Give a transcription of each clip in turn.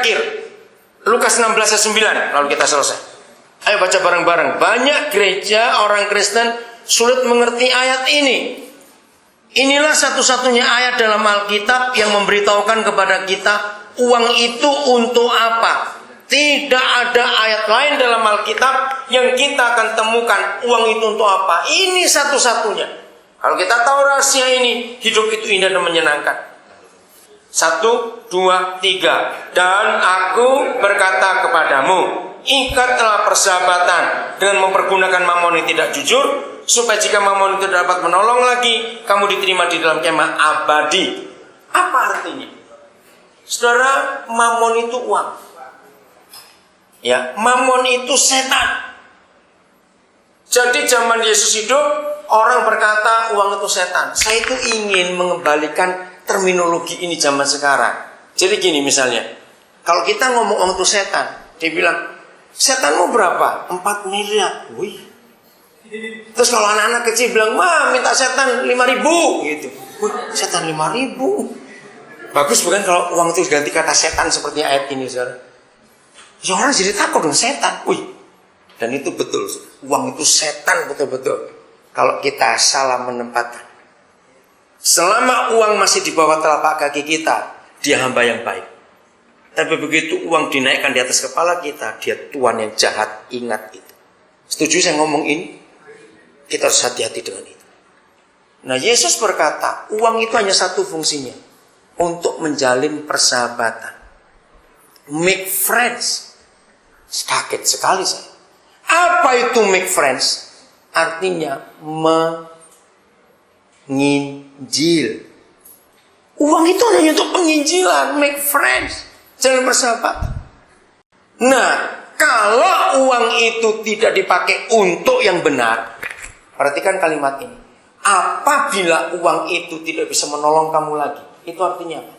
terakhir, Lukas 16 ayat 9, lalu kita selesai. Ayo baca bareng-bareng. Banyak gereja orang Kristen sulit mengerti ayat ini. Inilah satu-satunya ayat dalam Alkitab yang memberitahukan kepada kita uang itu untuk apa. Tidak ada ayat lain dalam Alkitab yang kita akan temukan uang itu untuk apa. Ini satu-satunya. Kalau kita tahu rahasia ini, hidup itu indah dan menyenangkan. 1, 2, 3. Dan aku berkata kepadamu, ikatlah persahabatan dengan mempergunakan mamon yang tidak jujur, supaya jika mamon itu dapat menolong lagi, kamu diterima di dalam kemah abadi. Apa artinya? Saudara, mamon itu uang. Ya, mamon itu setan. Jadi zaman Yesus hidup, orang berkata uang itu setan. Saya itu ingin mengembalikan terminologi ini zaman sekarang. Jadi gini misalnya, kalau kita ngomong uang itu setan, dia bilang, setanmu berapa? 4 miliar. Wih. Terus kalau anak-anak kecil bilang, wah minta setan 5.000 gitu. Wih, setan 5.000. Bagus bukan kalau uang itu diganti kata setan seperti ayat ini, saudara? Ya orang jadi takut dengan setan. Wih. Dan itu betul. Uang itu setan betul-betul. Kalau kita salah menempatkan. Selama uang masih di bawah telapak kaki kita, dia hamba yang baik. Tapi begitu uang dinaikkan di atas kepala kita, dia tuan yang jahat. Ingat itu. Setuju saya ngomong ini? Kita harus hati-hati dengan itu. Nah, Yesus berkata, uang itu hanya satu fungsinya. Untuk menjalin persahabatan. Make friends. Kaget sekali saya. Apa itu make friends? Artinya menginjil. Uang itu hanya untuk penginjilan. Make friends. Jangan persahabatan. Nah, kalau uang itu tidak dipakai untuk yang benar, perhatikan kalimat ini. Apabila uang itu tidak bisa menolong kamu lagi, itu artinya apa?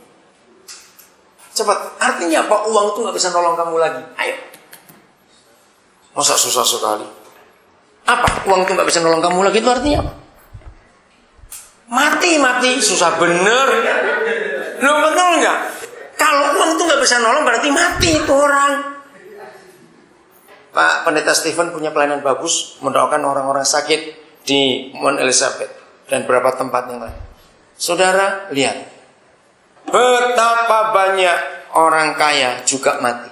Cepat, artinya apa? Uang itu nggak bisa nolong kamu lagi. Ayo. Masa susah sekali? Apa? Uang itu nggak bisa nolong kamu lagi, itu artinya apa? Mati, susah bener. Lo betul nggak? Kalau uang itu nggak bisa nolong, berarti mati itu orang. Pak Pendeta Stephen punya pelayanan bagus, mendoakan orang-orang sakit di Mount Elizabeth dan beberapa tempat yang lain. Saudara, lihat. Betapa banyak orang kaya juga mati.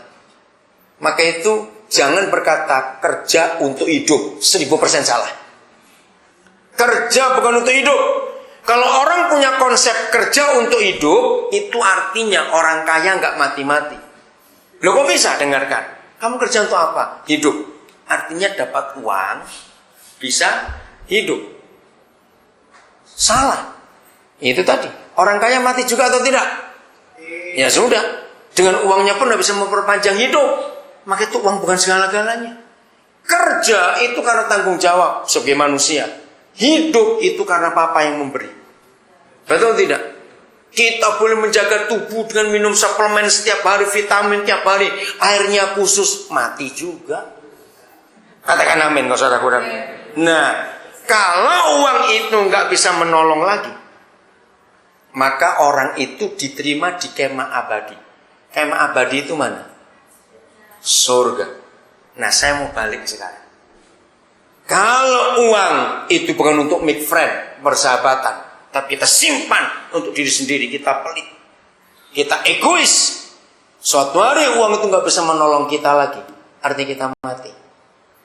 Maka itu jangan berkata kerja untuk hidup. 1000% salah. Kerja bukan untuk hidup. Kalau orang punya konsep kerja untuk hidup, itu artinya orang kaya nggak mati-mati. Loh kok bisa? Dengarkan. Kamu kerja untuk apa? Hidup. Artinya dapat uang, bisa hidup. Salah. Itu tadi. Orang kaya mati juga atau tidak? Ya sudah. Dengan uangnya pun tidak bisa memperpanjang hidup. Maka itu uang bukan segala-galanya. Kerja itu karena tanggung jawab sebagai manusia. Hidup itu karena Papa yang memberi. Betul tidak? Kita boleh menjaga tubuh dengan minum suplemen setiap hari, vitamin tiap hari, airnya khusus, mati juga. Katakan amin, kalau saudara kurang. Nah, kalau uang itu nggak bisa menolong lagi, maka orang itu diterima di kemah abadi. Kemah abadi itu mana? Surga. Nah, saya mau balik sekarang. Kalau uang itu bukan untuk make friend, persahabatan, tapi kita simpan untuk diri sendiri, kita pelit, kita egois. Suatu hari uang itu nggak bisa menolong kita lagi, artinya kita mati.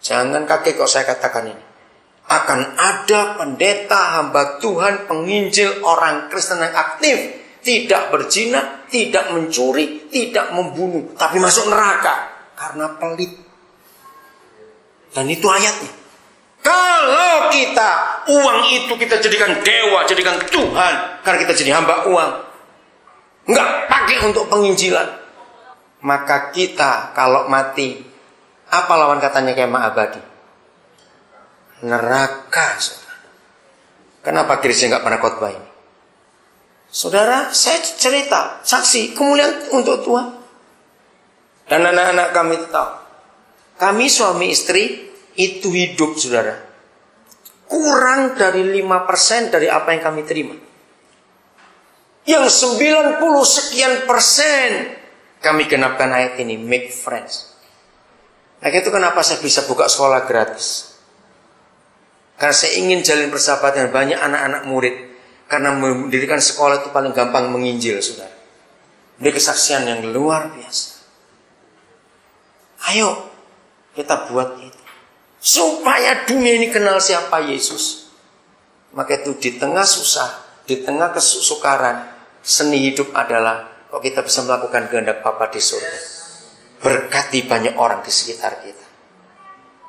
Jangan kaget kok saya katakan ini. Akan ada pendeta, hamba Tuhan, penginjil, orang Kristen yang aktif, tidak berzina, tidak mencuri, tidak membunuh, tapi masuk neraka karena pelit. Dan itu ayatnya. Kalau kita, uang itu kita jadikan dewa, jadikan Tuhan, karena kita jadi hamba uang, nggak pakai untuk penginjilan, maka kita kalau mati, apa lawan katanya kemah abadi? Neraka, saudara. Kenapa gereja nggak pernah khotbah ini? Saudara, saya cerita, saksi, kemuliaan untuk Tuhan. Dan anak-anak kami tahu, kami suami istri, itu hidup, saudara, kurang dari 5% dari apa yang kami terima. Yang 90 sekian persen kami genapkan ayat ini, make friends. Nah, itu kenapa saya bisa buka sekolah gratis. Karena saya ingin jalin persahabatan banyak anak-anak murid. Karena mendirikan sekolah itu paling gampang menginjil, saudara. Ini kesaksian yang luar biasa. Ayo, kita buat itu. Supaya dunia ini kenal siapa Yesus. Maka itu di tengah susah, di tengah kesukaran, seni hidup adalah kok kita bisa melakukan kehendak Bapa di surga. Berkati banyak orang di sekitar kita.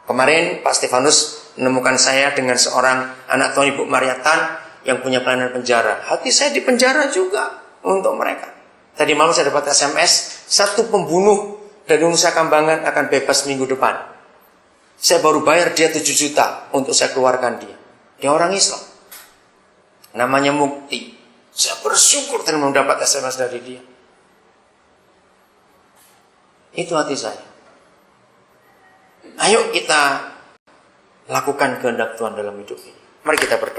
Kemarin Pak Stefanus menemukan saya dengan seorang anak Tuhan Ibu Maria Tan yang punya pelayanan penjara. Hati saya di penjara juga untuk mereka. Tadi malam saya dapat SMS, satu pembunuh dari Nusa Kambangan akan bebas minggu depan. Saya baru bayar dia 7 juta untuk saya keluarkan dia. Dia orang Islam. Namanya Mukti. Saya bersyukur dan mendapat SMS dari dia. Itu hati saya. Ayo kita lakukan kehendak Tuhan dalam hidup ini. Mari kita berdoa.